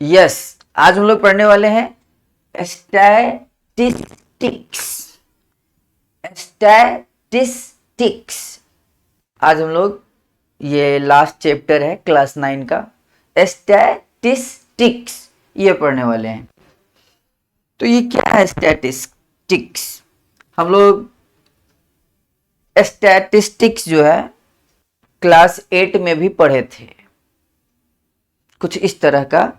Yes, आज हम लोग पढ़ने वाले हैं स्टैटिस्टिक्स। स्टैटिस्टिक्स आज हम लोग, ये लास्ट चैप्टर है क्लास 9 का, स्टैटिस्टिक्स ये पढ़ने वाले हैं। तो ये क्या है स्टैटिस्टिक्स? हम लोग स्टैटिस्टिक्स जो है क्लास 8 में भी पढ़े थे। कुछ इस तरह का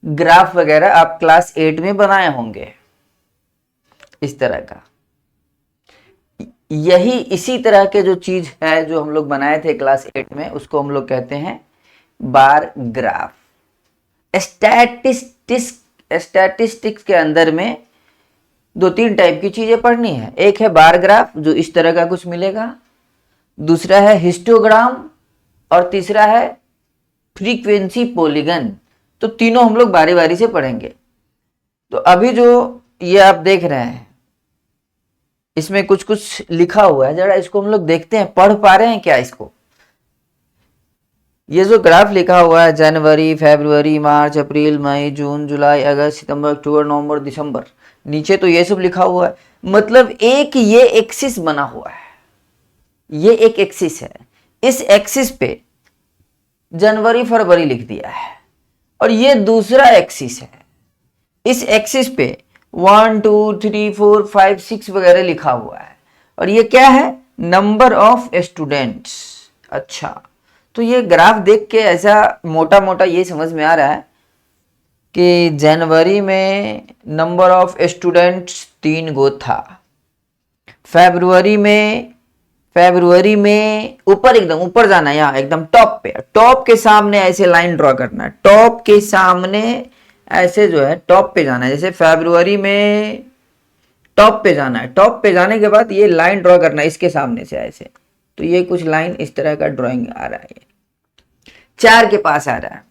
ग्राफ वगैरह आप क्लास 8 में बनाए होंगे, इस तरह का। यही इसी तरह के जो चीज है जो हम लोग बनाए थे क्लास 8 में, उसको हम लोग कहते हैं बार ग्राफ। स्टैटिस्टिक्स के अंदर में 2-3 टाइप की चीजें पढ़नी है। एक है बार ग्राफ, जो इस तरह का कुछ मिलेगा। दूसरा है हिस्टोग्राम, और तीसरा है फ्रीक्वेंसी पॉलीगन। तो तीनों हम लोग बारी बारी से पढ़ेंगे। तो अभी जो ये आप देख रहे हैं, इसमें कुछ कुछ लिखा हुआ है, जरा इसको हम लोग देखते हैं, पढ़ पा रहे हैं क्या इसको? ये जो ग्राफ लिखा हुआ है, जनवरी, फरवरी, मार्च, अप्रैल, मई, जून, जुलाई, अगस्त, सितंबर, अक्टूबर, नवंबर, दिसंबर, नीचे तो ये सब लिखा हुआ है। मतलब एक ये एक्सिस बना हुआ है, ये एक एक्सिस है। इस एक्सिस पे जनवरी फरवरी लिख दिया है, और ये दूसरा एक्सिस है। इस एक्सिस पे 1 2 3 4 5 6 वगैरह लिखा हुआ है, और ये क्या है? Number of students. अच्छा, तो ये ग्राफ देख के ऐसा मोटा मोटा ये समझ में आ रहा है कि जनवरी में नंबर ऑफ स्टूडेंट्स 3 गो था। फरवरी में ऊपर, एकदम ऊपर जाना है, यहाँ एकदम टॉप पे, टॉप के सामने ऐसे लाइन ड्रॉ करना है। टॉप के सामने ऐसे जो है टॉप पे जाना है। जैसे फरवरी में टॉप पे जाना है, टॉप पे जाने के बाद ये लाइन ड्रॉ करना है इसके सामने से ऐसे। तो ये कुछ लाइन इस तरह का ड्राइंग आ रहा है, 4 के पास आ रहा है।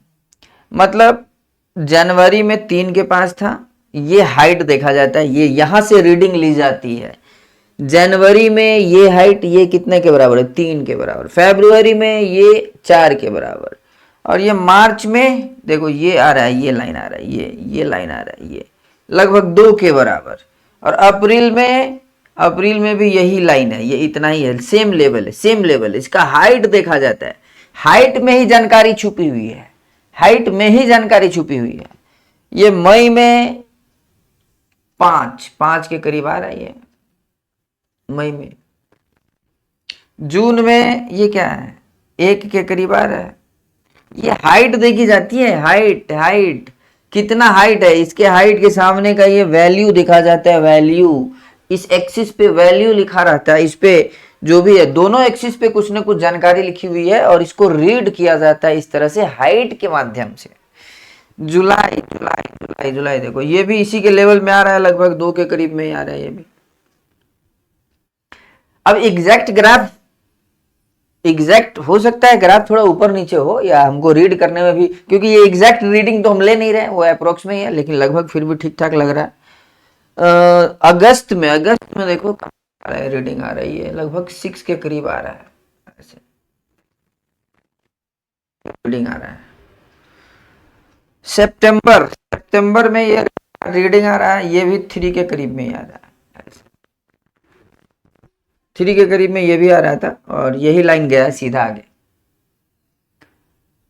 मतलब जनवरी में 3 के पास था। ये हाइट देखा जाता है, ये यहां से रीडिंग ली जाती है। जनवरी में ये हाइट ये कितने के बराबर है? 3 के बराबर। फरवरी में ये 4 के बराबर। और ये मार्च में देखो ये आ रहा है, ये लाइन आ रहा है, ये लाइन आ रहा है, ये लगभग 2 के बराबर। और अप्रैल में भी यही लाइन है, ये इतना ही है, सेम लेवल है, सेम लेवल है। इसका हाइट देखा जाता है, हाइट में ही जानकारी छुपी हुई है, हाइट में ही जानकारी छुपी हुई है। ये मई में 5 के करीब आ रहा है, ये मई में। जून में ये क्या है? 1 के करीब आ रहा है। ये हाइट देखी जाती है, हाइट कितना हाइट है, इसके हाइट के सामने का ये वैल्यू दिखा जाता है, वैल्यू। इस एक्सिस पे वैल्यू लिखा रहता है, इस पे जो भी है, दोनों एक्सिस पे कुछ ना कुछ जानकारी लिखी हुई है, और इसको रीड किया जाता है इस तरह से हाइट के माध्यम से। जुलाई देखो, ये भी इसी के लेवल में आ रहा है, लगभग 2 के करीब में ही आ रहा है ये भी। अब एग्जैक्ट हो सकता है ग्राफ थोड़ा ऊपर नीचे हो, या हमको रीड करने में भी, क्योंकि ये एग्जैक्ट रीडिंग तो हम ले नहीं रहे, वो अप्रोक्स में ही है, लेकिन लगभग फिर भी ठीक ठाक लग रहा है। अगस्त में देखो रीडिंग आ रही है, लगभग 6 के करीब आ रहा है, ऐसे रीडिंग आ रहा है। सितंबर में ये रीडिंग आ रहा है, ये भी 3 के करीब में ही आ रहा है, 3 के करीब में ये भी आ रहा था, और यही लाइन गया सीधा आगे।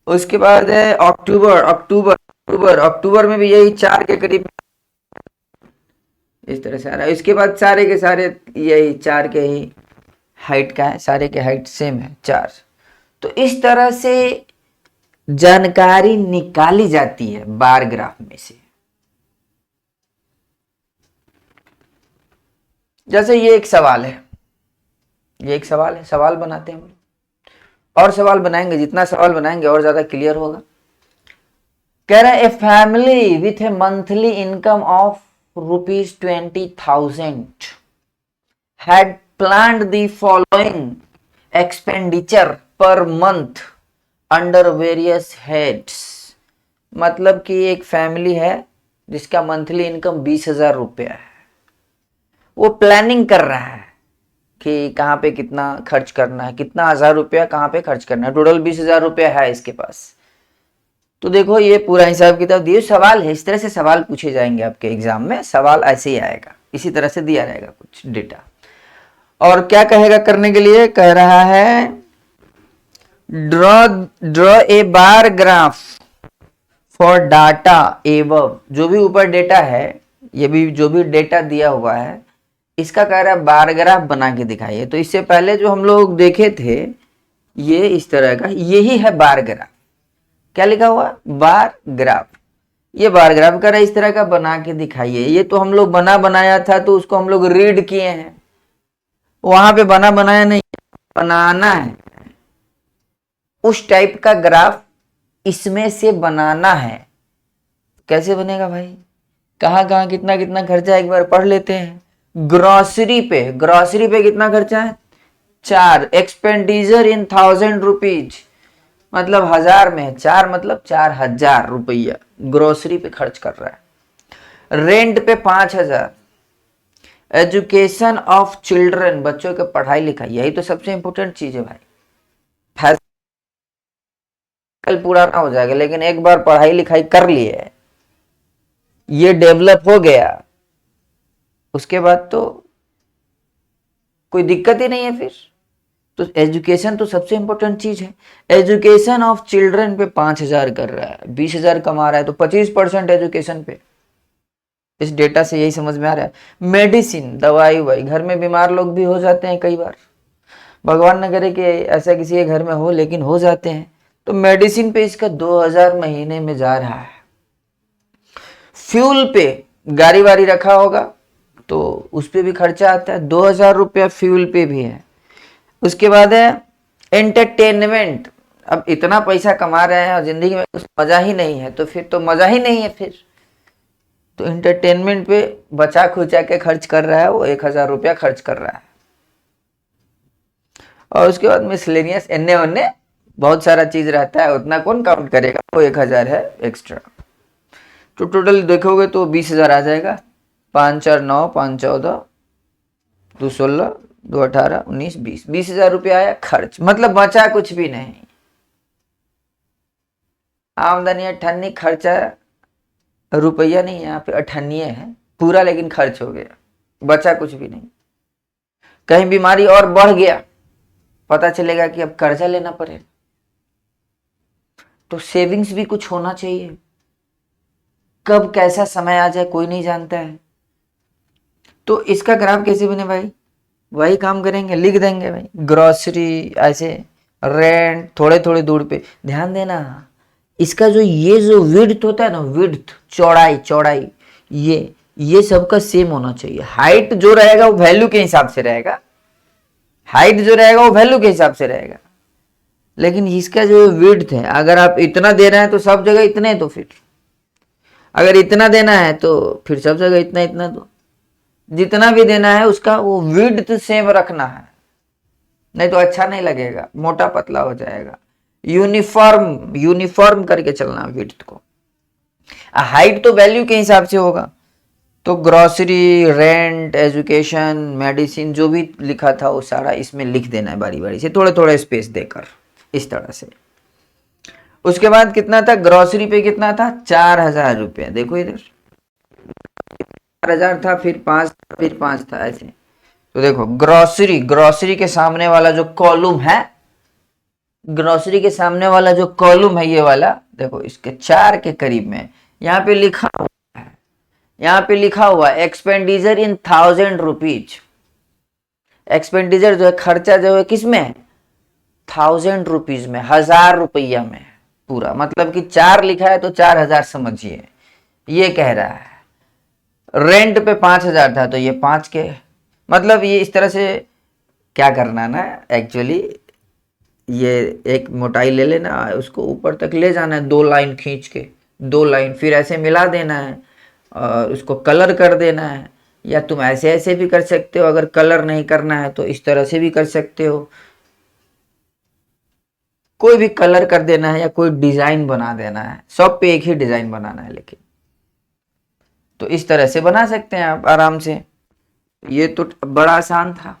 उसके बाद है अक्टूबर में भी यही 4 के करीब इस तरह से आ रहा है। इसके बाद सारे के सारे यही 4 के ही हाइट का है, सारे के हाइट सेम है 4। तो इस तरह से जानकारी निकाली जाती है बार ग्राफ में से। जैसे ये एक सवाल है, सवाल बनाते हैं हम, और सवाल बनाएंगे, जितना सवाल बनाएंगे और ज्यादा क्लियर होगा। कह रहा है a family with A monthly income of ₹20,000 had planned the following expenditure per month under various heads। मतलब कि एक फैमिली है जिसका मंथली इनकम 20,000 रुपया है, वो प्लानिंग कर रहा है कि कहाँ पे कितना खर्च करना है, कितना 1,000 रुपया कहाँ पे खर्च करना है। टोटल 20,000 रुपया है इसके पास। तो देखो ये पूरा हिसाब किताब दिए, सवाल है इस तरह से सवाल पूछे जाएंगे आपके एग्जाम में, सवाल ऐसे ही आएगा, इसी तरह से दिया रहेगा कुछ डेटा। और क्या कहेगा करने के लिए, कह रहा है draw draw a bar graph for data एवब, जो भी ऊपर डेटा है, ये भी जो भी डेटा दिया हुआ है इसका कह रहा है बार ग्राफ बना के दिखाइए। तो इससे पहले जो हम लोग देखे थे ये इस तरह का, यही है बार ग्राफ। क्या लिखा हुआ, बार ग्राफ। ये बार ग्राफ कर रहा है इस तरह का बना के दिखाइए। ये तो हम लोग बना बनाया था तो उसको हम लोग रीड किए हैं, वहां पे बना बनाया नहीं, बनाना है उस टाइप का ग्राफ, इसमें से बनाना है। कैसे बनेगा भाई, कहाँ कहाँ कितना कितना खर्चा है एक बार पढ़ लेते हैं। ग्रोसरी पे कितना खर्चा है, 4। एक्सपेंडिचर इन 1000 रुपीज, मतलब 1000 में, 4 मतलब 4000 रुपया ग्रोसरी पे खर्च कर रहा है। रेंट पे 5000। एजुकेशन ऑफ चिल्ड्रन, बच्चों के पढ़ाई लिखाई, यही तो सबसे इंपॉर्टेंट चीज है भाई। कल पुराना हो जाएगा, लेकिन एक बार पढ़ाई लिखाई कर लिए, ये डेवलप हो गया, उसके बाद तो कोई दिक्कत ही नहीं है फिर। तो एजुकेशन तो सबसे इंपॉर्टेंट चीज है। एजुकेशन ऑफ चिल्ड्रन पे 5000 कर रहा है, 20000 कमा रहा है, तो 25% एजुकेशन पे। इस डेटा से यही समझ में आ रहा है। मेडिसिन, दवाई वाई, घर में बीमार लोग भी हो जाते हैं कई बार, भगवान न करे कि ऐसा किसी के घर में हो, लेकिन हो जाते हैं, तो मेडिसिन पे इसका 2000 महीने में जा रहा है। फ्यूल पे, गाड़ी वाड़ी रखा होगा तो उस पे भी खर्चा आता है, 2000 रुपया फ्यूल पे भी है। उसके बाद है एंटरटेनमेंट। अब इतना पैसा कमा रहे हैं और जिंदगी में कुछ मजा ही नहीं है, तो फिर तो मजा ही नहीं है फिर। तो एंटरटेनमेंट पे बचा खुचा के खर्च कर रहा है, वो 1000 रुपया खर्च कर रहा है। और उसके बाद मिसलेनियस, एन्ने ओन्ने बहुत सारा चीज रहता है, उतना कौन काउंट करेगा, वो 1000 है एक्स्ट्रा। तो टोटल देखोगे तो 20000 आ जाएगा। 5 4 9, 5 14, 2 16, 2 18, 19, 20, 20000 रुपया आया खर्च, मतलब बचा कुछ भी नहीं। आमदनी अठन्नी, खर्चा रुपया नहीं, यहाँ पे अठन्नी है पूरा, लेकिन खर्च हो गया, बचा कुछ भी नहीं। कहीं बीमारी और बढ़ गया, पता चलेगा कि अब कर्जा लेना पड़ेगा, तो सेविंग्स भी कुछ होना चाहिए। कब कैसा समय आ जाए कोई नहीं जानता है। तो इसका ग्राफ कैसे बने भाई, वही काम करेंगे, लिख देंगे भाई। ग्रोसरी ऐसे, रेंट थोड़े थोड़े दूर पे। ध्यान देना, इसका जो ये जो विड्थ होता है ना, विड्थ, चौड़ाई, ये सबका सेम होना चाहिए। हाइट जो रहेगा वो वैल्यू के हिसाब से रहेगा, हाइट जो रहेगा वो वैल्यू के हिसाब से रहेगा, लेकिन इसका जो विड्थ है, अगर आप इतना दे रहे हैं तो सब जगह इतने, तो फिर अगर इतना देना है तो फिर सब जगह इतना इतना, तो जितना भी देना है उसका वो विड्थ सेम रखना है, नहीं तो अच्छा नहीं लगेगा, मोटा पतला हो जाएगा। यूनिफॉर्म करके चलना विड्थ को। हाइट तो वैल्यू के हिसाब से होगा, तो ग्रोसरी, रेंट, एजुकेशन, मेडिसिन, जो भी लिखा था वो सारा इसमें लिख देना है बारी बारी से, थोड़े थोड़े स्पेस देकर, इस तरह से। उसके बाद कितना था, ग्रोसरी पे कितना था, 4000 रुपया। देखो इधर 4000 था, फिर 5, फिर 5 था, ऐसे। तो देखो ग्रोसरी के सामने वाला जो कॉलम है, ग्रोसरी के सामने वाला जो कॉलम है ये वाला, देखो इसके 4 के करीब में यहाँ पे लिखा हुआ है, यहाँ पे लिखा हुआ एक्सपेंडिचर इन 1000 रुपीज। एक्सपेंडिचर जो है, खर्चा जो है किसमें है, 1000 रुपीज में, 1000 रुपया में पूरा, मतलब कि 4 लिखा है तो 4000 समझिए, ये कह रहा है। रेंट पे 5000 था तो ये 5 के, मतलब ये इस तरह से क्या करना ना, एक्चुअली ये एक मोटाई ले लेना, उसको ऊपर तक ले जाना है, 2 लाइन खींच के, 2 लाइन, फिर ऐसे मिला देना है और उसको कलर कर देना है। या तुम ऐसे ऐसे भी कर सकते हो, अगर कलर नहीं करना है तो इस तरह से भी कर सकते हो, कोई भी कलर कर देना है या कोई डिजाइन बना देना है, सब पे एक ही डिजाइन बनाना है, लेकिन तो इस तरह से बना सकते हैं आप आराम से। ये तो बड़ा आसान था।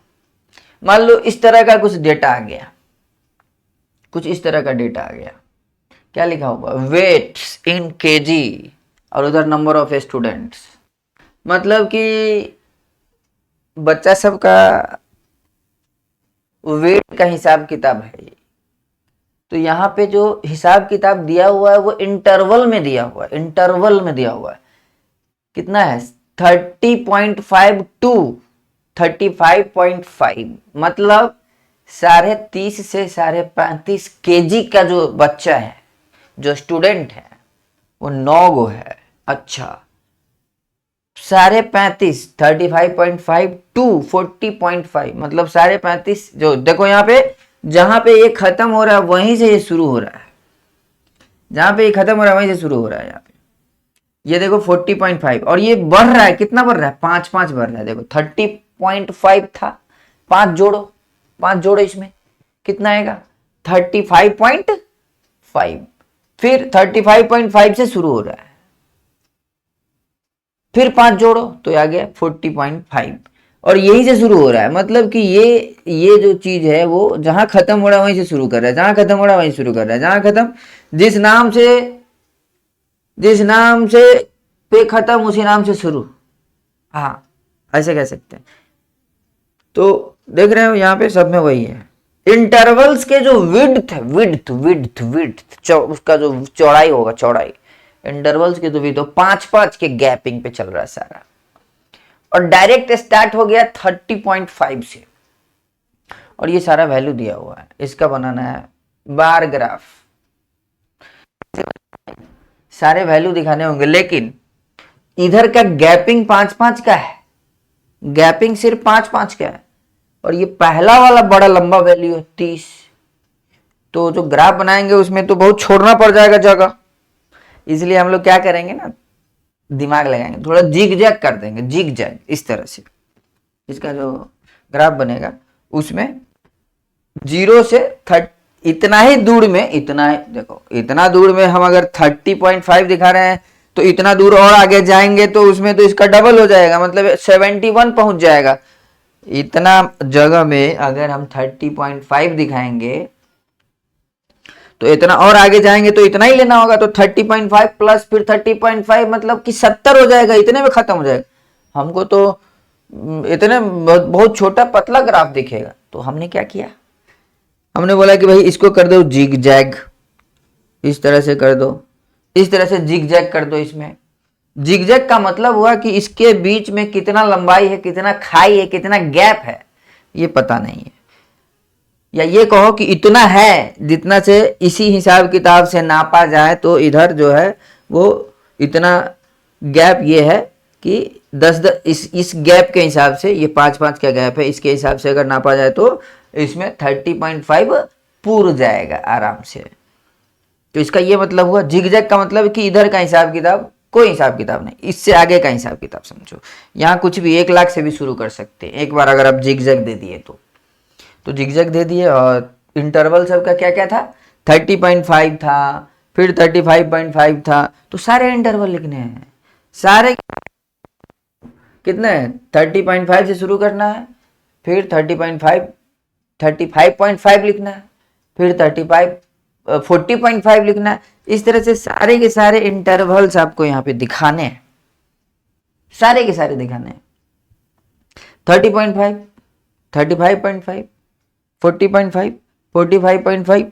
मान लो इस तरह का कुछ डेटा आ गया, कुछ इस तरह का डेटा आ गया, क्या लिखा होगा, वेट्स इन केजी, और उधर नंबर ऑफ स्टूडेंट्स, मतलब कि बच्चा सब का वेट का हिसाब किताब है ये। तो यहाँ पे जो हिसाब किताब दिया हुआ है वो इंटरवल में दिया हुआ है, इंटरवल में दिया हुआ है। कितना है, 30.5 टू 35.5, मतलब 30.5 से 35.5 केजी का जो बच्चा है, जो स्टूडेंट है, वो 9 गो है। अच्छा, 35.5, 35.5 टू 40.5, मतलब 35.5, जो देखो यहाँ पे जहां पे ये खत्म हो रहा है वहीं से ये शुरू हो रहा है, जहां पे ये खत्म हो रहा है वहीं से शुरू हो रहा है। यहाँ पे ये देखो 40.5, और ये बढ़ रहा है, कितना बढ़ रहा है, 5 बढ़ रहा है। देखो 30.5 था, 5 जोड़ो इसमें, कितना आएगा 35.5, फिर 35.5 से शुरू हो रहा है, फिर 5 जोड़ो तो आ गया 40.5, और यही से शुरू हो रहा है। मतलब कि ये जो चीज है वो जहां खत्म हो रहा है वहीं से शुरू कर रहा है, जहां खत्म हो रहा है वहीं शुरू कर रहा है, जहां खत्म, जिस नाम से पे खत्म उसी नाम से शुरू। हाँ, ऐसे कह सकते हैं। तो देख रहे हो यहाँ पे सब में वही है। इंटरवल्स के जो विड्थ है, विड्थ उसका जो चौड़ाई होगा, चौड़ाई, इंटरवल्स के तो भी तो 5 के गैपिंग पे चल रहा है सारा। और डायरेक्ट स्टार्ट हो गया 30.5 से, और ये सारा वैल्यू दिया हुआ है। इसका बनाना है बार ग्राफ, सारे वैल्यू दिखाने होंगे, लेकिन इधर का गैपिंग 5 का है, गैपिंग सिर्फ 5 का है, और ये पहला वाला बड़ा लंबा वैल्यू है 30। तो जो ग्राफ बनाएंगे उसमें तो बहुत छोड़ना पड़ जाएगा जगह, इसलिए हम लोग क्या करेंगे ना, दिमाग लगाएंगे, थोड़ा जिग जैग कर देंगे, जिग जैग इस तरह से। इसका जो ग्राफ बनेगा उसमें 0 से 30, इतना ही दूर में, इतना ही देखो, इतना दूर में हम अगर 30.5 दिखा रहे हैं तो इतना दूर और आगे जाएंगे तो उसमें तो इसका डबल हो जाएगा, मतलब 71 पहुंच जाएगा। इतना जगह में अगर हम 30.5 दिखाएंगे तो इतना और आगे जाएंगे तो इतना ही लेना होगा, तो 30.5 प्लस फिर 30.5, मतलब कि 70 हो जाएगा, इतने में खत्म हो जाएगा। हमको तो इतने बहुत छोटा पतला ग्राफ दिखेगा। तो हमने क्या किया, हमने बोला कि भाई इसको कर दो जिग जैग, इस तरह से कर दो, इस तरह से जिग जैग कर दो। इसमें जिग जैग का मतलब हुआ कि इसके बीच में कितना लंबाई है, कितना खाई है, कितना गैप है, ये पता नहीं है। या ये कहो कि इतना है जितना से इसी हिसाब किताब से नापा जाए, तो इधर जो है वो इतना गैप ये है कि 10 इस गैप के हिसाब से, ये 5 का गैप है, इसके हिसाब से अगर नापा जाए तो इसमें 30.5 पूर जाएगा आराम से। तो इसका ये मतलब हुआ, जिगजैग का मतलब कि इधर का हिसाब किताब कोई हिसाब किताब नहीं, इससे आगे का हिसाब किताब समझो। यहाँ कुछ भी 1 लाख से भी शुरू कर सकते हैं एक बार अगर आप जिगजैग दे दिए तो जिगजैग दे दिए। और इंटरवल सबका क्या क्या था, 30.5 था, फिर 35.5 था, तो सारे इंटरवल लिखने हैं, सारे कितने हैं, 30.5 से शुरू करना है, फिर 35.5 लिखना है, फिर 40.5 लिखना है। इस तरह से सारे के सारे इंटरवल्स आपको यहाँ पे दिखाने हैं, सारे के सारे दिखाने हैं। 30.5, 35.5, 40.5, 45.5,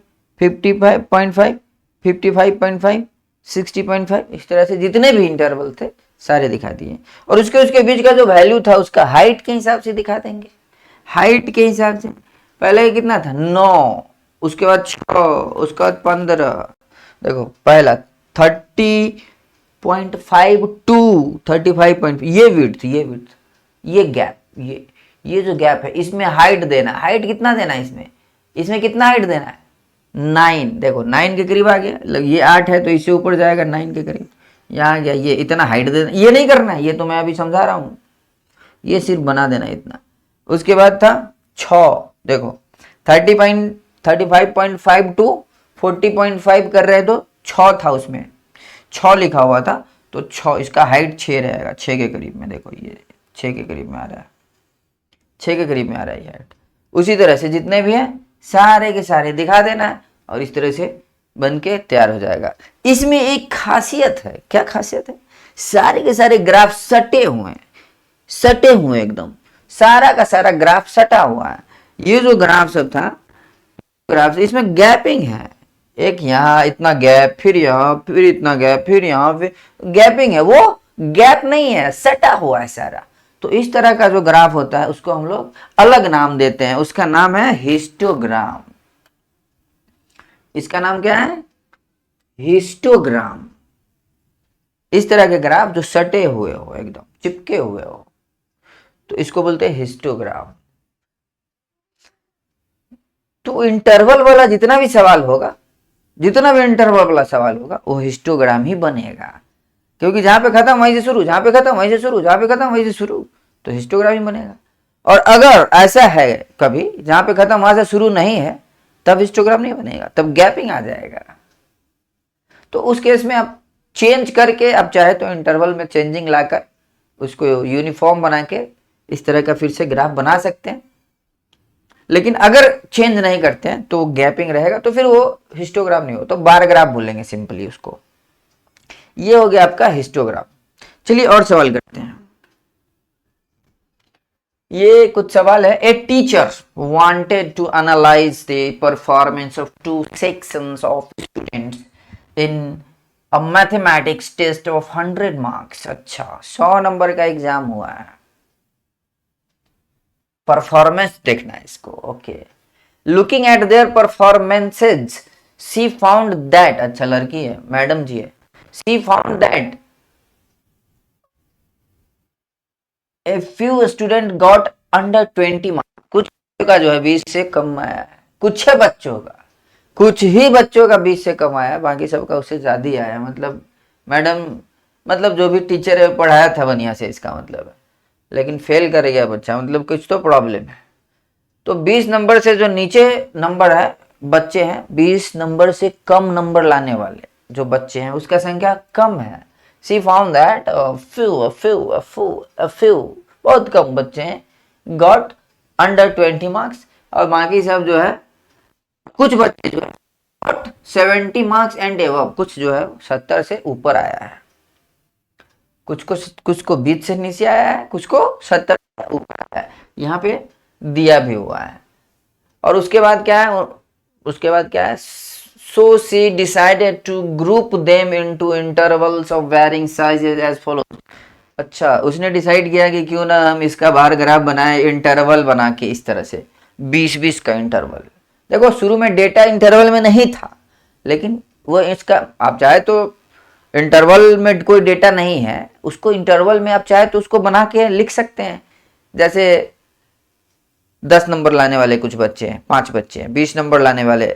55.5, 55.5, 60.5, इस तरह से जितने भी इंटरवल थे सारे दिखा दिए। और उसके बीच का जो वैल्यू था उसका हाइट के हिसाब से दिखा देंगे, हाइट के हिसाब से। पहले कितना था 9, उसके बाद 6, उसके बाद 15। देखो पहला 30.5 टू 35.5, ये विड्थ, ये गैप, ये जो गैप है इसमें हाइट देना, हाइट कितना देना है, इसमें कितना हाइट देना है 9। देखो 9 के करीब आ गया, ये 8 है तो इससे ऊपर जाएगा 9 के करीब, यहाँ गया, ये इतना हाइट देना, ये नहीं करना है, ये तो मैं अभी समझा रहा हूँ, ये सिर्फ बना देना इतना। उसके बाद था 6, देखो 35.5 टू 40.5 कर रहे तो 6 था, उसमें 6 लिखा हुआ था, तो 6, इसका हाइट 6 रहेगा, 6 के करीब में। देखो ये 6 के करीब में आ रहा है, 6 के करीब में आ रहा है हाइट। उसी तरह से जितने भी हैं सारे के सारे दिखा देना है, और इस तरह से बन के तैयार हो जाएगा। इसमें एक खासियत है, क्या खासियत है, सारे के सारे ग्राफ सटे हुए हैं, सटे हुए एकदम, सारा का सारा ग्राफ सटा हुआ है। ये जो ग्राफ सब था, ग्राफ इसमें गैपिंग है, एक यहाँ इतना गैप, फिर यहाँ, फिर इतना गैप, फिर यहाँ, फिर गैपिंग है, वो गैप नहीं है, सटा हुआ है सारा। तो इस तरह का जो ग्राफ होता है उसको हम लोग अलग नाम देते हैं, उसका नाम है हिस्टोग्राम। इसका नाम क्या है, हिस्टोग्राम। इस तरह के ग्राफ जो सटे हुए हो, एकदम चिपके हुए हो, तो इसको बोलते हैं हिस्टोग्राम। तो इंटरवल वाला जितना भी सवाल होगा, जितना भी इंटरवल वाला सवाल होगा, वो हिस्टोग्राम ही बनेगा, क्योंकि जहां पे खत्म वहीं से शुरू, जहां पे खत्म वहीं से शुरू, जहां पे खत्म वहीं से शुरू, तो हिस्टोग्राम ही बनेगा। और अगर ऐसा है कभी जहां पे खत्म वहां से शुरू नहीं है, तब हिस्टोग्राम नहीं बनेगा, तब गैपिंग आ जाएगा। तो उस केस में आप चेंज करके, आप चाहे तो इंटरवल में चेंजिंग लाकर उसको यूनिफॉर्म बना के इस तरह का फिर से ग्राफ बना सकते हैं। लेकिन अगर चेंज नहीं करते हैं तो गैपिंग रहेगा, तो फिर वो हिस्टोग्राम नहीं हो, तो बार ग्राफ बोलेंगे सिंपली उसको। ये हो गया आपका हिस्टोग्राम। चलिए और सवाल करते हैं। ये कुछ सवाल है। A teacher wanted to analyse the performance of 2 sections of students in a mathematics test of 100 marks. अच्छा, 100 नंबर का एग्जाम हुआ है, परफॉर्मेंस देखना है इसको। Okay, looking at their performances she found that, अच्छा लड़की है, मैडम जी है, she found that a few student got under 20 marks. कुछ का जो है 20 से कम आया है, कुछ है बच्चों का, कुछ ही बच्चों का 20 से कम आया है, बाकी सबका उससे ज्यादा ही आया है। मतलब मैडम, मतलब जो भी टीचर है पढ़ाया था बढ़िया से, इसका मतलब है, लेकिन फेल कर गया बच्चा, मतलब कुछ तो प्रॉब्लम है। तो 20 नंबर से जो नीचे नंबर है, बच्चे हैं 20 नंबर से कम नंबर लाने वाले जो बच्चे हैं, उसका संख्या कम है। सी फाउंड दैट फ्यू बहुत कम बच्चे हैं गॉट अंडर 20 मार्क्स, और बाकी सब जो है, कुछ बच्चे जो है गॉट 70 मार्क्स एंड एबव, कुछ जो है 70 से ऊपर आया है, कुछ को 20 से नीचे आया है, कुछ को 70 से ऊपर आया है, यहाँ पे दिया भी हुआ है। और उसके बाद क्या है, उसके बाद क्या है, so she decided to group them into intervals of varying sizes as follows. अच्छा, उसने डिसाइड किया कि क्यों ना हम इसका बार ग्राफ बनाए, इंटरवल बना के इस तरह से 20-20 का इंटरवल। देखो शुरू में डेटा इंटरवल में नहीं था, लेकिन वो इसका, आप चाहे तो इंटरवल में कोई डेटा नहीं है, उसको इंटरवल में आप चाहे तो उसको बना के लिख सकते हैं। जैसे 10 नंबर लाने वाले कुछ बच्चे हैं, 5 बच्चे हैं, 20 नंबर लाने वाले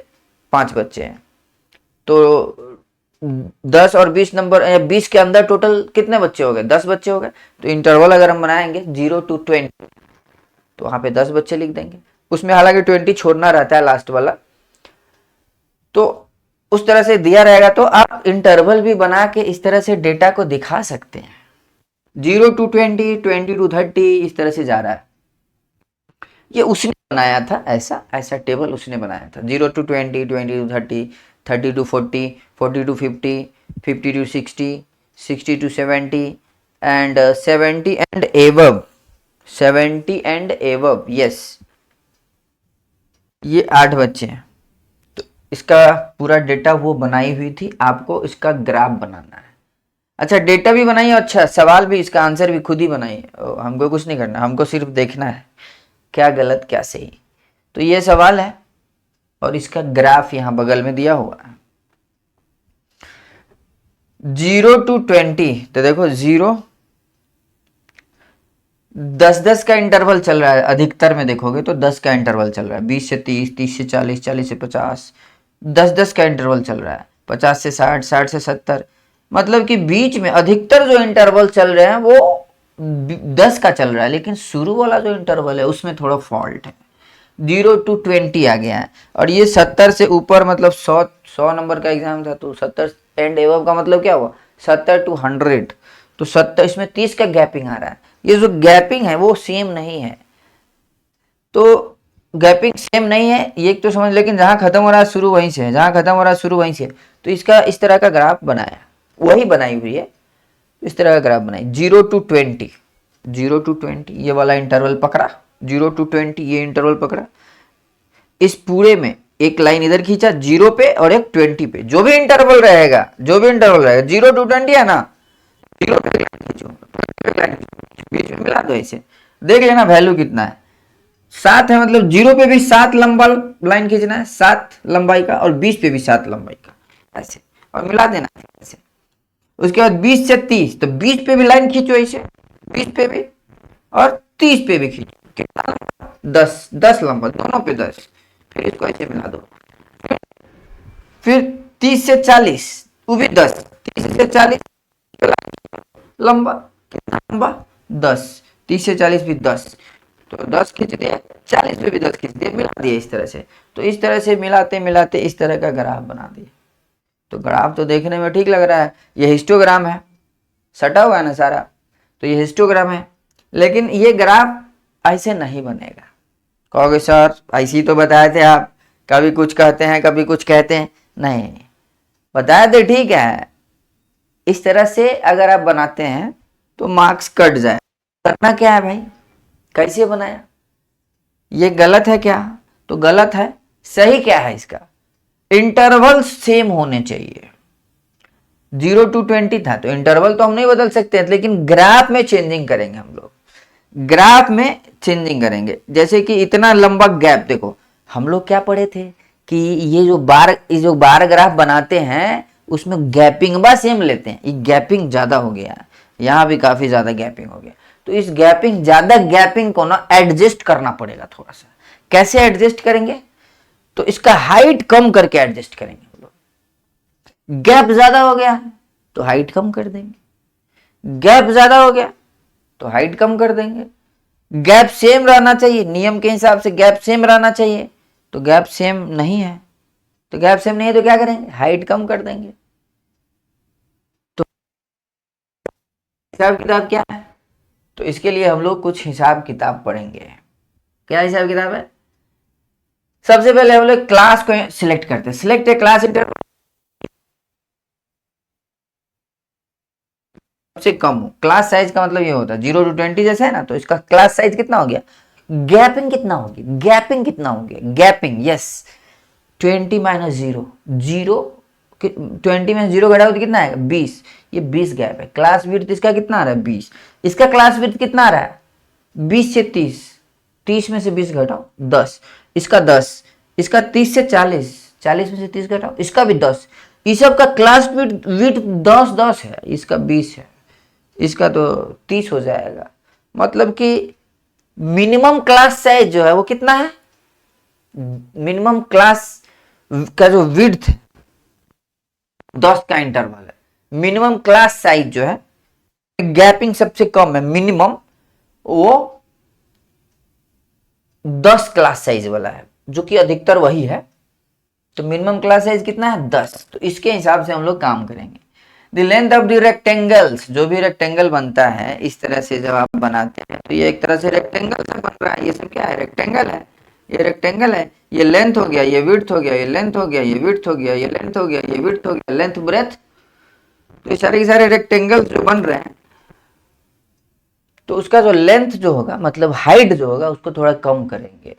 5 बच्चे हैं, तो 10 और 20 नंबर, 20 के अंदर टोटल कितने बच्चे हो गए, 10 बच्चे हो गए। तो इंटरवल अगर हम बनाएंगे 0 to 20, तो वहां पे 10 बच्चे लिख देंगे, उसमें हालांकि 20 छोड़ना रहता है लास्ट वाला, तो उस तरह से दिया रहेगा। तो आप इंटरवल भी बना के इस तरह से डेटा को दिखा सकते हैं। 0 to 20, 20 to 30, इस तरह से जा रहा है। ये उसने बनाया था, ऐसा टेबल उसने बनाया था। 0 to 20, 20 to 30, 30 to 40, 40 to 50, 50 to 60, 60 to 70 and 70 and above, 70 and above, yes, ये 8 बच्चे हैं। तो इसका पूरा डेटा वो बनाई हुई थी, आपको इसका ग्राफ बनाना है। अच्छा, डेटा भी बनाइए, अच्छा सवाल भी, इसका आंसर भी खुद ही बनाइए, हमको कुछ नहीं करना, हमको सिर्फ देखना है क्या गलत क्या सही। तो ये सवाल है और इसका ग्राफ यहां बगल में दिया हुआ है। 0 to 20, तो देखो 0, 10-10 का इंटरवल चल रहा है, अधिकतर में देखोगे तो 10 का इंटरवल चल रहा है, 20 से 30, 30 से 40, 40 से 50, 10-10 का इंटरवल चल रहा है, 50 से 60, 60 से 70, मतलब कि बीच में अधिकतर जो इंटरवल चल रहे हैं वो 10 का चल रहा है, लेकिन शुरू वाला जो इंटरवल है उसमें थोड़ा फॉल्ट है, 0 to 20 आ गया है। और ये 70 से ऊपर, मतलब 100 नंबर का एग्जाम था, तो 70 एंड एबव का मतलब क्या हुआ, 70 to 100, तो 70, इसमें 30 का गैपिंग आ रहा है। ये जो गैपिंग है वो सेम नहीं है। तो गैपिंग सेम नहीं है ये एक तो समझ, लेकिन जहां खत्म हो रहा है शुरू वहीं से है, जहां खत्म हो रहा है शुरू वहीं से है। तो इसका इस तरह का ग्राफ बनाया, वही बनाई हुई है, इस तरह का ग्राफ बनाई। 0 to 20, 0 to 20 ये वाला इंटरवल पकड़ा, 0 to 20 ये इंटरवल पकड़ा, इस पूरे में एक लाइन इधर खींचा 0 पे और एक 20 पे, जो भी इंटरवल रहेगा, जो भी इंटरवल रहेगा 0 to 20 है ना, 0 पे लाइन खींचो, 20 पे लाइन बीच में मिला दो, ऐसे देख लेना वैल्यू कितना है। 7 है, मतलब 0 पे भी 7 लंबा लाइन खींचना है, 7 लंबाई का, और 20 पे भी 7 लंबाई का, ऐसे, और मिला देना ऐसे। उसके बाद 20 से 30, तो 20 पे भी लाइन खींचो ऐसे, 20 पे भी और 30 पे भी खींचो, कितना, 10, 10 लंबा, दोनों पे 10, फिर इसको ऐसे मिला दो। फिर 30 से 40, वो भी 10, 30 से 40 लंबा, कितना लंबा, 10, 30 से 40 भी 10, तो 10 खींच दिया, 40 पे भी 10 खींच दिया, मिला दिया इस तरह से। तो इस तरह से मिलाते मिलाते इस तरह का ग्राफ बना दिया। तो ग्राफ तो देखने में ठीक लग रहा है, ये हिस्टोग्राम है, सटा हुआ है ना सारा, तो ये हिस्टोग्राम है। लेकिन ये ग्राफ ऐसे नहीं बनेगा। कहोगे सर ऐसे ही तो बताए थे आप, कभी कुछ कहते हैं कभी कुछ कहते हैं, नहीं बताए थे ठीक है। इस तरह से अगर आप बनाते हैं तो मार्क्स कट जाए। करना क्या है भाई, कैसे बनाया, ये गलत है क्या, तो गलत है। सही क्या है इसका, इंटरवल सेम होने चाहिए। 0 to 20 था तो इंटरवल तो हम नहीं बदल सकते, लेकिन ग्राफ में चेंजिंग करेंगे हम लोग, ग्राफ में चेंजिंग करेंगे। जैसे कि इतना लंबा गैप, देखो हम लोग क्या पढ़े थे कि ये जो बार ग्राफ बनाते हैं उसमें गैपिंग बा सेम लेते हैं, ये गैपिंग ज्यादा हो गया, यहाँ भी काफी ज्यादा गैपिंग हो गया। तो इस ज्यादा गैपिंग को ना एडजस्ट करना पड़ेगा थोड़ा सा। कैसे एडजस्ट करेंगे, तो इसका हाइट कम करके एडजस्ट करेंगे हम लोग। गैप ज्यादा हो गया तो हाइट कम कर देंगे, गैप ज्यादा हो गया तो हाइट कम कर देंगे। गैप सेम रहना चाहिए, नियम के हिसाब से गैप सेम रहना चाहिए, तो गैप सेम नहीं है, तो गैप सेम नहीं है तो क्या करेंगे, हाइट कम कर देंगे। तो हिसाब किताब क्या है, तो इसके लिए हम लोग कुछ हिसाब किताब पढ़ेंगे। क्या हिसाब किताब है, सबसे पहले हम लोग क्लास को सिलेक्ट करते हैं। सिलेक्ट ए क्लास इंटरवल सबसे कम हो। क्लास साइज का मतलब ये होता है 0 to 20 जैसे है ना, तो इसका क्लास साइज कितना हो गया, गैपिंग कितना होगी, गैपिंग कितना हो गया, गैपिंग यस 20 - 0, 20 में 0 घटाओ तो कितना आएगा 20, ये 20 गैप है। क्लास विड्थ इसका कितना आ रहा है 20, इसका क्लास विड्थ कितना आ रहा है 20 से 30, 30 में से 20 घटाओ 10, इसका 10, इसका 30 से 40, 40 में से 30 घटाओ, इसका भी 10, इस सब का क्लास विड्थ 10 10 है, इसका 20 है, इसका तो 30 हो जाएगा। मतलब कि मिनिमम क्लास साइज जो है वो कितना है, मिनिमम क्लास का जो विड्थ 10 का इंटरवल है, मिनिमम क्लास साइज जो है, गैपिंग सबसे कम है, मिनिमम वो 10 क्लास साइज वाला है, जो कि अधिकतर वही है। तो मिनिमम क्लास साइज कितना है 10, तो इसके हिसाब से हम लोग काम करेंगे। The length of the rectangles, जो भी रेक्टेंगल बनता है इस तरह से जब आप बनाते हैं तो ये एक तरह से रेक्टेंगल से बन रहा है, ये सब क्या है रेक्टेंगल है, ये रेक्टेंगल है, ये लेंथ हो गया, ये विड्थ हो गया, ये लेंथ हो गया, ये विड्थ हो गया, ये लेंथ हो गया, ये विड्थ हो गया, लेंथ ब्रेथ, तो ये सारे के सारे रेक्टेंगल जो बन रहे हैं, तो उसका जो लेंथ जो होगा मतलब हाइट जो होगा उसको थोड़ा कम करेंगे।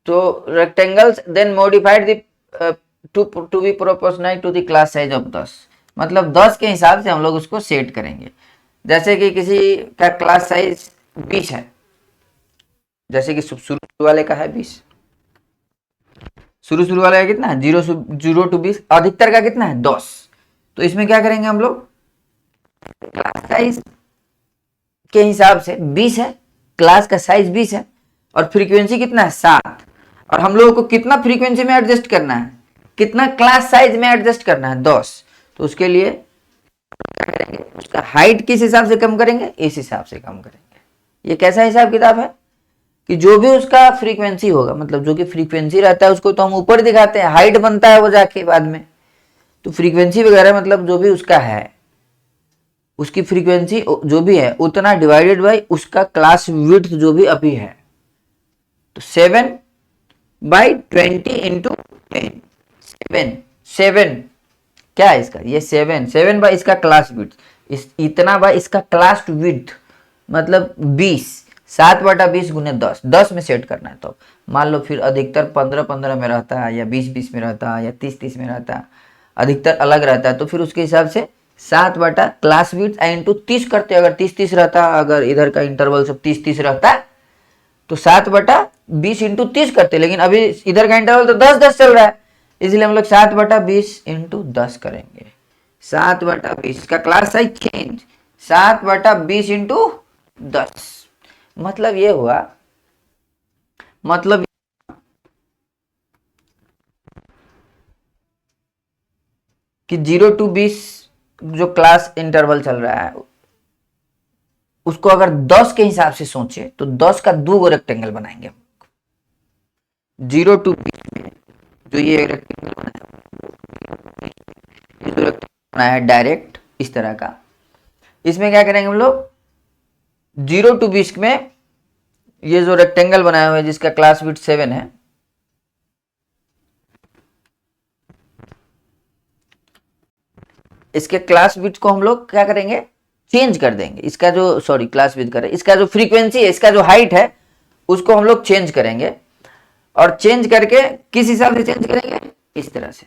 तो rectangles then modified the to be proportional to the class size of 10, मतलब 10 के हिसाब से हम लोग उसको सेट करेंगे। जैसे कि किसी का क्लास साइज 20 है, जैसे कि शुरू वाले का है 20, शुरू वाले का कितना है 0 to 20, अधिकतर का कितना है 10, तो इसमें क्या करेंगे हम लोग, क्लास साइज के हिसाब से 20 है, क्लास का साइज 20 है, और फ्रीक्वेंसी कितना है 7, और हम लोगों को कितना फ्रीक्वेंसी में एडजस्ट करना है, कितना क्लास साइज में एडजस्ट करना है 10, तो उसके लिए क्या करेंगे, उसका हाइट किस हिसाब से कम करेंगे, इस हिसाब से कम करेंगे। ये कैसा हिसाब किताब है कि जो भी उसका फ्रीक्वेंसी होगा, मतलब जो कि फ्रीक्वेंसी रहता है उसको तो हम ऊपर दिखाते हैं, हाइट बनता है वो जाके बाद में, तो फ्रीक्वेंसी वगैरह मतलब जो भी उसका है, उसकी फ्रीक्वेंसी जो भी है उतना डिवाइडेड बाय उसका क्लास विड्थ जो भी अभी है, तो 7/20 × 10, 7 क्या है इसका, ये 7 बाई इसका क्लास विड्थ, इतना बाई इसका क्लास विड्थ मतलब 20, 7/20 गुने 10, 10 में सेट करना है। तो मान लो फिर अधिकतर 15-15 में रहता है, या 20-20 में रहता है, या 30-30 में रहता है, अधिकतर अलग रहता है। तो फिर उसके हिसाब से 7 क्लास विड्थ इंटू 30 करते। अगर 30-30 रहता, अगर इधर का इंटरवल सब 30-30 रहता तो 7/20 × 30 करते, लेकिन अभी इधर का इंटरवल तो 10-10 चल रहा है, इसलिए हम लोग 7/20 × 10 करेंगे। 7/20 का क्लास साइज चेंज, 7/20 × 10, मतलब ये हुआ, मतलब कि 0 to 20 जो क्लास इंटरवल चल रहा है उसको अगर 10 के हिसाब से सोचे तो 10 का 2 रेक्टेंगल बनाएंगे। 0 to 20 में जो ये रेक्टेंगल बनाया है डायरेक्ट इस तरह का, इसमें क्या करेंगे हम लोग, 0 to 20 में ये जो रेक्टेंगल बनाया हुआ है जिसका क्लास विड्थ 7 है, इसके क्लास विड्थ को हम लोग क्या करेंगे, चेंज कर देंगे। इसका जो क्लास विड्थ करें, इसका जो फ्रीक्वेंसी है, इसका जो हाइट है उसको हम लोग चेंज करेंगे। और चेंज करके किस हिसाब से चेंज करेंगे, इस तरह से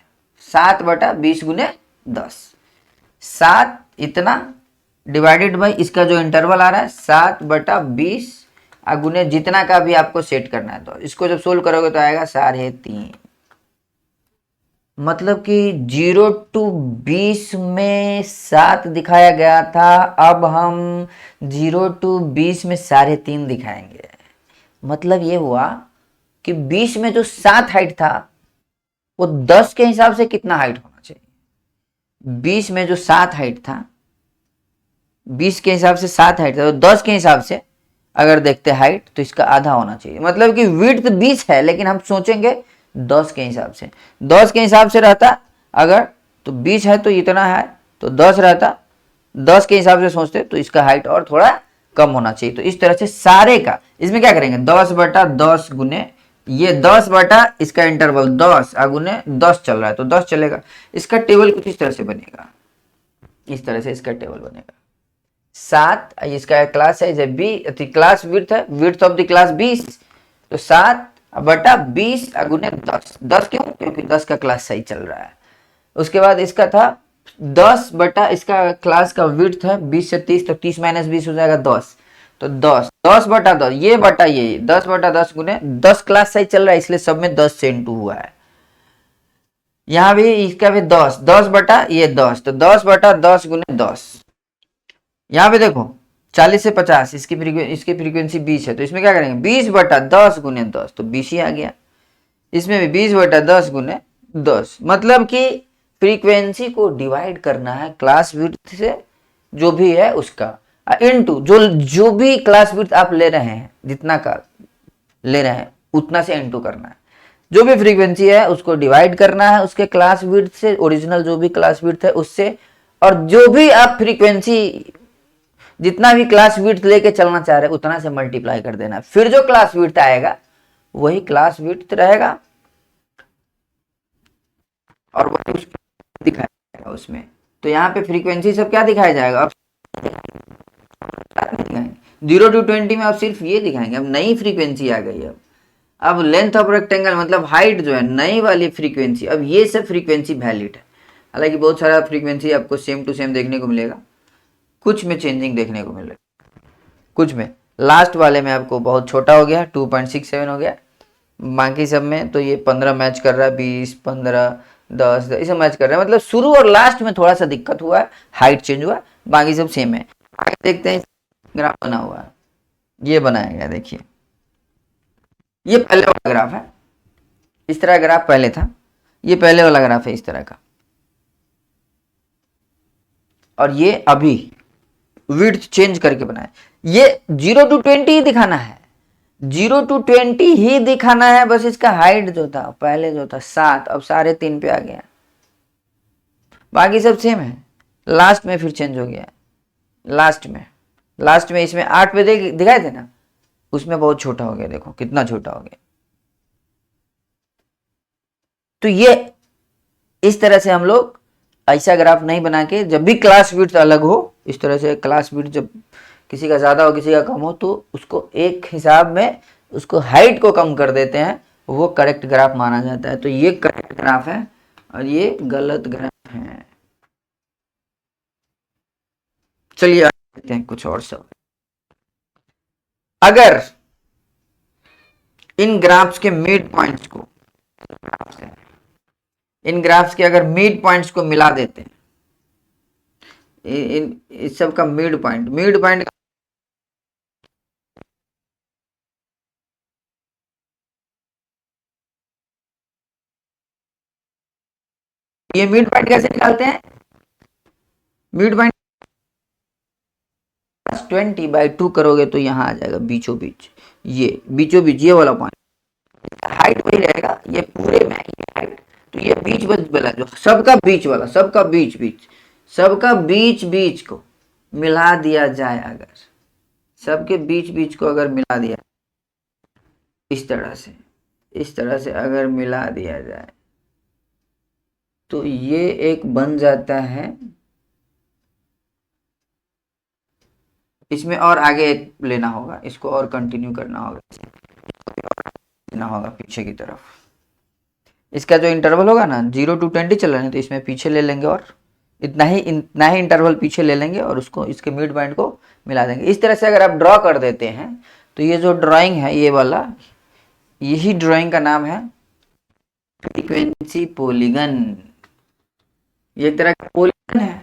7/20 × 10, 7 इतना डिवाइडेड बाई इसका जो इंटरवल आ रहा है 7/20 गुने जितना का भी आपको सेट करना है। तो इसको जब सोल्व करोगे तो आएगा 3.5। मतलब कि 0 to 20 में 7 दिखाया गया था, अब हम 0 to 20 में 3.5 दिखाएंगे। मतलब ये हुआ कि 20 में जो 7 हाइट था वो 10 के हिसाब से कितना हाइट होना चाहिए। 20 में जो 7 हाइट था, 20 के हिसाब से 7 हाइट था, तो 10 के हिसाब से अगर देखते हाइट तो इसका आधा होना चाहिए। मतलब कि विड्थ 20 है लेकिन हम सोचेंगे 10 के हिसाब से। 10 के हिसाब से रहता अगर तो 20 है तो इतना है, तो 10 रहता, 10 के हिसाब से सोचते तो इसका हाइट और थोड़ा कम होना चाहिए। तो इस तरह से सारे का इसमें क्या करेंगे, 10/10 गुने ये 10 इसका इंटरवल 10 गुने 10 चल रहा है तो 10 चलेगा। इसका टेबल कुछ इस तरह से बनेगा, इस तरह से इसका टेबल बनेगा। 7 इसका क्लास साइज है क्लास विड्थ है, विड्थ ऑफ द क्लास 20, तो 7/20 गुने 10, 10 क्यों, क्योंकि 10 का क्लास साइज चल रहा है। उसके बाद इसका था 10 इसका क्लास का विड्थ है 20 से 30, तो 30 - 20 हो जाएगा 10, तो 10/10 ये 10/10 गुने 10 क्लास साइज चल रहा है, इसलिए सब में 10 से इंटू हुआ है। यहाँ भी इसका भी 10 ये 10, तो 10/10 गुने 10। यहाँ पे देखो 40 से 50, इसकी फ्रीक्वेंसी 20 है, तो इसमें क्या करेंगे 20/10 गुने 10, तो 20 ही आ गया। इसमें भी 20/10 गुने 10, मतलब कि फ्रीक्वेंसी को डिवाइड करना है क्लास विड्थ से जो भी है उसका, इनटू जो भी क्लास विड्थ आप ले रहे हैं, जितना का ले रहे हैं उतना से इनटू करना है। जो भी फ्रीक्वेंसी है उसको डिवाइड करना है उसके क्लास विड्थ से, ओरिजिनल जो भी क्लास विड्थ है उससे, और जो भी आप फ्रीक्वेंसी जितना भी क्लास विड्थ लेके चलना चाह रहे हैं उतना से मल्टीप्लाई कर देना, फिर जो क्लास विड्थ आएगा वही क्लास विड्थ रहेगा और वही दिखाएगा उसमें। तो यहाँ पे फ्रीक्वेंसी सब क्या दिखाया जाएगा, अब 0 to 20 में अब सिर्फ ये दिखाएंगे। अब नई फ्रीक्वेंसी आ गई, अब लेंथ ऑफ रेक्टेंगल मतलब हाइट जो है नई वाली फ्रीक्वेंसी, अब ये सब फ्रीक्वेंसी वैलिड है। हालांकि बहुत सारा फ्रीक्वेंसी आपको सेम टू सेम देखने को मिलेगा, कुछ में चेंजिंग देखने को मिलेगा, कुछ में लास्ट वाले में आपको बहुत छोटा हो गया 2.67 हो गया, बाकी सब में तो ये 15 मैच कर रहा है, 20, 15, 10 इसे मैच कर रहा है। मतलब शुरू और लास्ट में थोड़ा सा दिक्कत हुआ है, हाइट चेंज हुआ, बाकी सब सेम है। आगे देखते हैं, ग्राफ बना हुआ है, ये बनाया गया, देखिए ये पहले वाला ग्राफ है, इस तरह ग्राफ पहले था, ये पहले वाला ग्राफ है इस तरह का, और ये अभी विड्थ चेंज करके बनाया। ये 0 to 20 ही दिखाना है, 0 to 20 ही दिखाना है, बस इसका हाइट जो था पहले जो था 7 अब 3.5 पे आ गया, बाकी सब सेम है। लास्ट में फिर चेंज हो गया, लास्ट में इसमें 8 पे दिखाए थे ना, उसमें बहुत छोटा हो गया, देखो कितना छोटा हो गया। तो ये इस तरह से हम लोग ऐसा ग्राफ नहीं बना के, जब भी क्लास विड्थ अलग हो, इस तरह से क्लास विड्थ जब किसी का ज़्यादा हो किसी का कम हो, तो उसको एक हिसाब में उसको हाइट को कम कर देते हैं, वो करेक्ट ग्राफ माना जाता है। तो ये करेक्ट ग्राफ है और ये गलत ग्राफ है। चलिए देखते हैं कुछ और सब। अगर इन ग्राफ्स के मिड पॉइंट्स को, इन ग्राफ्स के अगर मिड पॉइंट्स को मिला देते हैं, इस सब का मिड पॉइंट ये मिड पॉइंट कैसे निकालते हैं? मिड पॉइंट 20/2 करोगे तो यहाँ आ जाएगा बीचों बीच, ये बीचों बीच ये वाला पॉइंट, हाइट वही रहेगा, ये पूरे में हाइट। तो ये बीच बच वाला जो सबका बीच वाला, सबका बीच बीच को मिला दिया जाए, अगर सबके बीच बीच को अगर मिला दिया इस तरह से अगर मिला दिया जाए, तो ये एक बन जाता है। इसमें और आगे एक लेना होगा, इसको और कंटिन्यू करना होगा, लेना होगा पीछे की तरफ। इसका जो इंटरवल होगा ना 0 to 20 चल रहा है, तो इसमें पीछे ले लेंगे और इतना ही इंटरवल पीछे ले लेंगे और उसको इसके मिड पॉइंट को मिला देंगे। इस तरह से अगर आप ड्रॉ कर देते हैं, तो ये जो ड्राइंग है ये वाला, यही ड्राइंग का नाम है फ्रीक्वेंसी पॉलीगन। ये एक तरह का पॉलीगन है,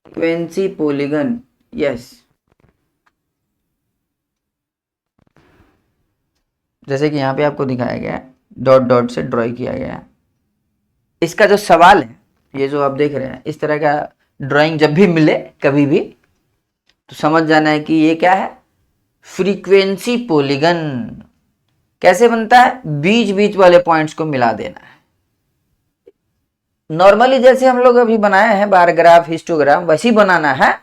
फ्रीक्वेंसी पॉलीगन। यस, जैसे कि यहाँ पे आपको दिखाया गया है, डॉट डॉट से ड्रॉ किया गया है। इसका जो सवाल है, ये जो आप देख रहे हैं, इस तरह का ड्राइंग जब भी मिले कभी भी, तो समझ जाना है कि ये क्या है, फ्रीक्वेंसी पॉलीगन। कैसे बनता है? बीच बीच वाले पॉइंट्स को मिला देना है। नॉर्मली जैसे हम लोग अभी बनाए हैं बार ग्राफ, हिस्टोग्राम, वैसे ही बनाना है,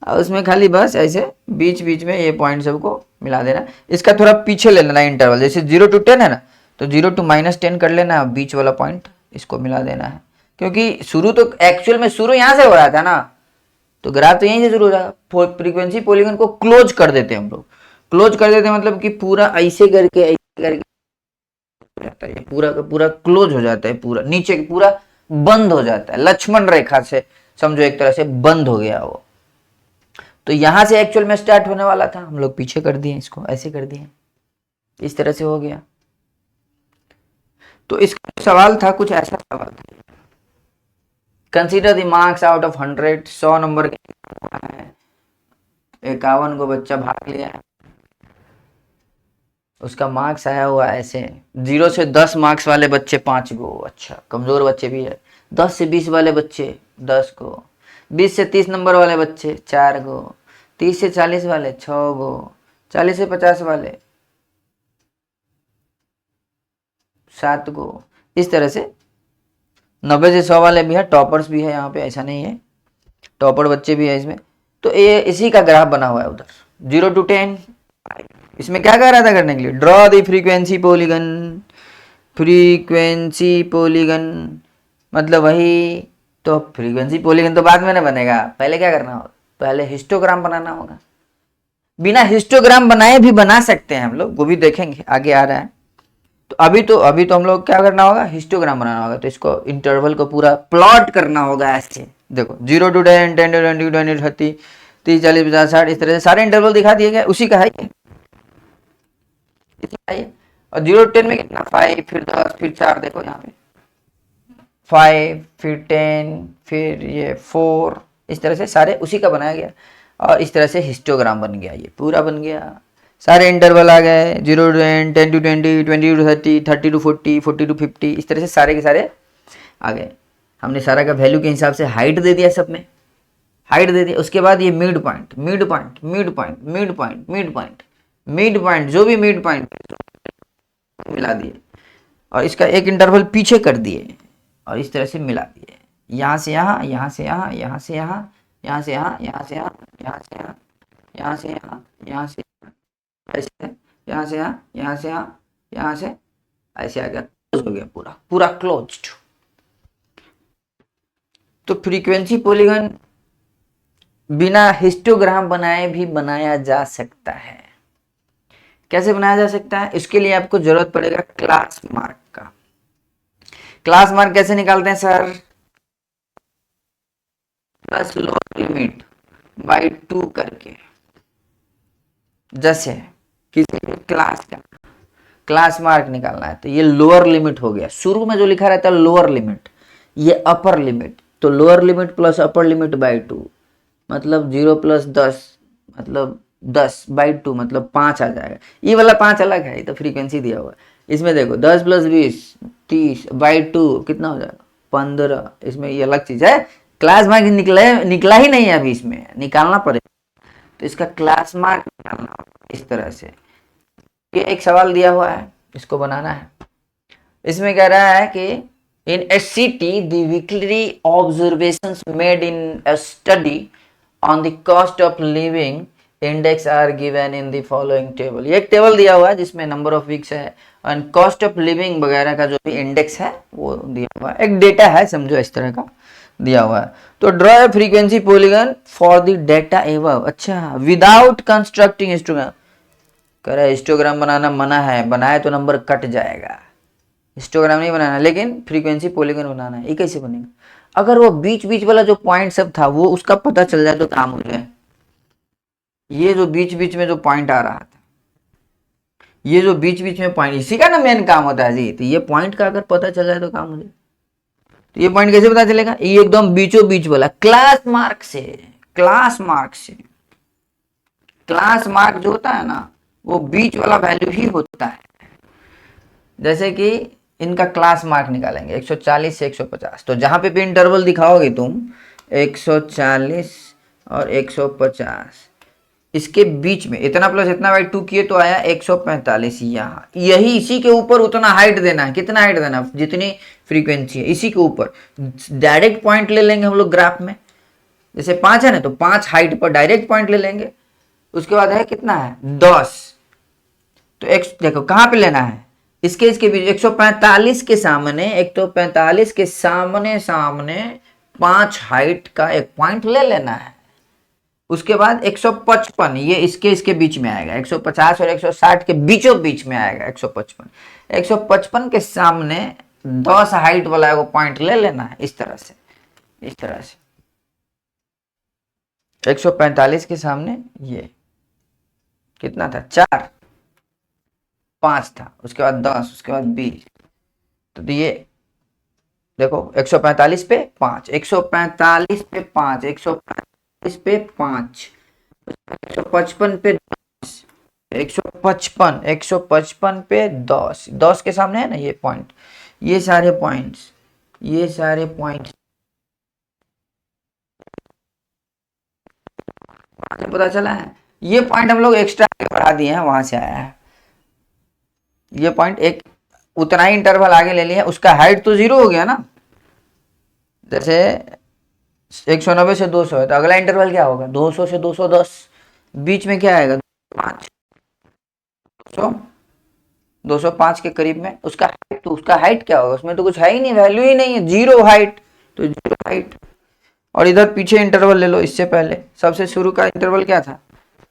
और उसमें खाली बस ऐसे बीच बीच में ये पॉइंट सबको मिला देना। इसका थोड़ा पीछे ले लेना इंटरवल, जैसे 0 to 10 है ना, तो 0 to -10 कर लेना, बीच वाला पॉइंट इसको मिला देना है। क्योंकि शुरू तो एक्चुअल में शुरू यहाँ से हो रहा था ना, तो ग्राफ तो यहीं से शुरू हो रहा है। फ्रीक्वेंसी पॉलीगन को क्लोज कर देते हैं हम लोग, क्लोज कर देते हैं मतलब कि पूरा ऐसे करके जाता है, पूरा का पूरा क्लोज हो जाता है, पूरा नीचे पूरा बंद हो जाता है, लक्ष्मण रेखा से समझो एक तरह से बंद हो गया वो। तो यहां से एक्चुअल में स्टार्ट होने वाला था, हम लोग पीछे कर दिए, इसको ऐसे कर दिए, इस तरह से हो गया। तो इसका सवाल था, कुछ ऐसा सवाल था, consider the marks out of 100, 100 number के 51 को बच्चा भाग लिया है, उसका मार्क्स आया हुआ ऐसे, 0 से 10 मार्क्स वाले बच्चे 5 गो, अच्छा कमजोर बच्चे भी है, 10 से 20 वाले बच्चे 10 गो, 20 से 30 नंबर वाले बच्चे 4 गो, 30 से 40 वाले 6 गो, 40 से 50 वाले 7 गो, इस तरह से 90 से 100 वाले भी है, टॉपर्स भी है यहाँ पे, ऐसा नहीं है, टॉपर बच्चे भी है इसमें। तो ये इसी का ग्राफ बना हुआ है उधर 0 to 10। इसमें क्या कह रहा था करने के लिए, draw the frequency polygon. Frequency polygon मतलब वही, तो फ्रीक्वेंसी पॉलीगन तो बाद में ना बनेगा, पहले क्या करना होगा, पहले हिस्टोग्राम बनाना होगा। बिना हिस्टोग्राम बनाए भी बना सकते हैं हम लोग, वो भी देखेंगे, आगे आ रहा है। तो अभी तो हम लोग क्या करना होगा, हिस्टोग्राम बनाना होगा। तो इसको इंटरवल को पूरा प्लॉट करना होगा ऐसे, देखो 0 to 10, 10 to 20, 20 to 30, 30, 40, 50, 60, इस तरह से सारे इंटरवल दिखा दिए गए, उसी का है ये। और 0 to 10 में कितना, 5, फिर 10, फिर 4, देखो यहाँ पे 5, फिर 10, फिर ये 4, इस तरह से सारे उसी का बनाया गया। और इस तरह से हिस्टोग्राम बन गया, ये पूरा बन गया, सारे इंटरवल आ गए, 0 to 10, 10 to 20, 20 to 30, 30 to 40, 40 to 50, इस तरह से सारे के सारे आ गए। हमने सारा का वैल्यू के हिसाब से हाइट दे दिया, सब में हाइट दे दिया। उसके बाद ये mid point, mid point, mid point, mid point, mid point, mid point, जो भी मिड पॉइंट मिला दिए, और इसका एक इंटरवल पीछे कर दिए, और इस तरह से मिला दिए, यहाँ से यहाँ, यहाँ से यहाँ, यहाँ से यहाँ, यहाँ से यहाँ, यहाँ से यहाँ, यहाँ से यहाँ, यहाँ से यहाँ, यहाँ से ऐसे, यहाँ से यहाँ, यहाँ से यहाँ, यहाँ से ऐसे आ गया, क्लोज हो गया, पूरा पूरा क्लोज्ड। तो फ्रीक्वेंसी पॉलीगन बिना हिस्टोग्राम बनाए भी बनाया जा सकता है। कैसे बनाया जा सकता है? इसके लिए आपको जरूरत पड़ेगा क्लास मार्क का। क्लास मार्क कैसे निकालते हैं sir? Plus lower limit by 2 करके। जैसे किसी भी क्लास का क्लास मार्क निकालना है तो ये लोअर लिमिट हो गया, शुरू में जो लिखा रहता है लोअर लिमिट, ये अपर लिमिट, तो lower limit plus upper limit by 2, मतलब 0 प्लस 10 मतलब 10 बाई 2 मतलब 5 आ जाएगा। ये वाला 5 अलग है, ये तो फ्रीक्वेंसी दिया हुआ है। इसमें देखो 10 प्लस 20 30 बाई 2 कितना हो जाएगा? 15। इसमें ये अलग चीज है, क्लास मार्क निकला ही नहीं है अभी, इसमें निकालना पड़ेगा। तो इसका क्लास मार्क निकालना इस तरह से। ये एक सवाल दिया हुआ है, इसको बनाना है। इसमें कह रहा है कि इन a city the weekly observations made in a study on the cost of living index are given in the following table। ये एक टेबल दिया हुआ है जिसमें नंबर ऑफ वीक्स है और कॉस्ट ऑफ लिविंग वगैरह का जो भी इंडेक्स है वो दिया हुआ है, एक डेटा है समझो, इस तरह का दिया हुआ है। तो draw a frequency polygon for the data above. अच्छा, विदाउट कंस्ट्रक्टिंग हिस्टोग्राम। कह रहा है हिस्टोग्राम बनाना मना है, बनाए तो नंबर कट जाएगा। हिस्टोग्राम नहीं बनाना, लेकिन फ्रीक्वेंसी पॉलीगन बनाना है। ये कैसे बनेगा? अगर वो बीच बीच वाला जो पॉइंट सब था वो उसका पता चल जाए तो काम हो जाए। ये जो बीच बीच में जो पॉइंट आ रहा था, ये जो बीच बीच में पॉइंट, इसी का ना मेन काम होता है जी। तो ये पॉइंट का अगर पता चल जाए तो काम हो जाए। तो ये पॉइंट कैसे पता चलेगा? ये एकदम बीचों बीच वाला, क्लास मार्क से। क्लास मार्क से, क्लास मार्क जो होता है ना वो बीच वाला वैल्यू ही होता है। जैसे कि इनका क्लास मार्क निकालेंगे 140 से 150, तो जहां पे भी इंटरवल दिखाओगे तुम 140 और 150, इसके बीच में इतना प्लस इतना बाई 2 किए तो आया 145। यहाँ यही इसी के ऊपर उतना हाइट देना है। कितना हाइट देना? जितनी फ्रीक्वेंसी है इसी के ऊपर डायरेक्ट पॉइंट ले लेंगे हम लोग ग्राफ में। जैसे 5 है ना, तो 5 हाइट पर डायरेक्ट पॉइंट ले लेंगे। उसके बाद है कितना है? 10। तो एक देखो कहां पे लेना है, इसके बीच 145 के सामने, 145 के सामने सामने 5 हाइट का एक पॉइंट ले लेना है। उसके बाद 155 ये इसके बीच में आएगा, 150 और 160 के बीचों बीच में आएगा 155। 155 के सामने 10 हाइट वाला वो पॉइंट ले लेना है, इस तरह से, इस तरह से। 145 के सामने ये कितना था? 4, 5 था, उसके बाद 10, उसके बाद 20। तो ये देखो 145 पे 5, 145 पे 5, 145 पे 5, 155 पे 10, 155, 155 पे 10, 10 के सामने है ना ये पॉइंट, ये सारे पॉइंट्स, ये सारे पॉइंट्स पता चला है। ये पॉइंट हम लोग एक्स्ट्रा बढ़ा दिए हैं, वहां से आया है ये पॉइंट। एक उतना ही इंटरवल आगे ले लिया, उसका हाइट तो 0 हो गया ना। जैसे 190 से 200 है तो अगला इंटरवल क्या होगा? 200 से 210। बीच में क्या आएगा? 5, 205 के करीब में उसका हाइट। तो उसका हाइट क्या होगा? उसमें तो कुछ है ही नहीं, वैल्यू ही नहीं है, 0 हाइट। तो 0 हाइट। और इधर पीछे इंटरवल ले लो, इससे पहले सबसे शुरू का इंटरवल क्या था?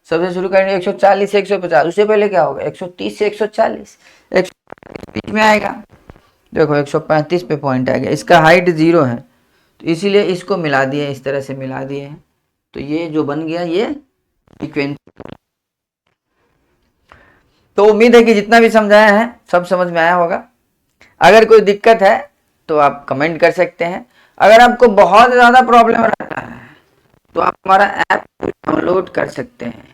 सबसे शुरू का 140 से 150, उससे पहले क्या होगा? 130 से 140, 140 बीच में आएगा। देखो 135 पे पॉइंट आ गया, इसका हाइट 0 है, तो इसीलिए इसको मिला दिए, इस तरह से मिला दिए हैं। तो ये जो बन गया ये फ्रीक्वेंसी। तो उम्मीद है कि जितना भी समझाया है सब समझ में आया होगा। अगर कोई दिक्कत है तो आप कमेंट कर सकते हैं। अगर आपको बहुत ज़्यादा प्रॉब्लम रहता है तो आप हमारा ऐप डाउनलोड कर सकते हैं।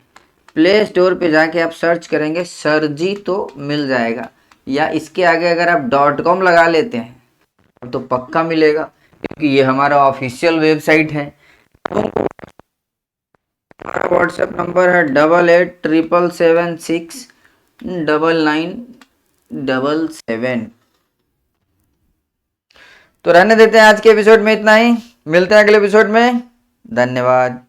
प्ले स्टोर पे जाके आप सर्च करेंगे सरजी तो मिल जाएगा, या इसके आगे अगर आप .com लगा लेते हैं तो पक्का मिलेगा, क्योंकि ये हमारा ऑफिशियल वेबसाइट है। हमारा व्हाट्सएप नंबर है 8877699977। तो रहने देते हैं आज के एपिसोड में इतना ही, मिलते हैं अगले एपिसोड में। धन्यवाद।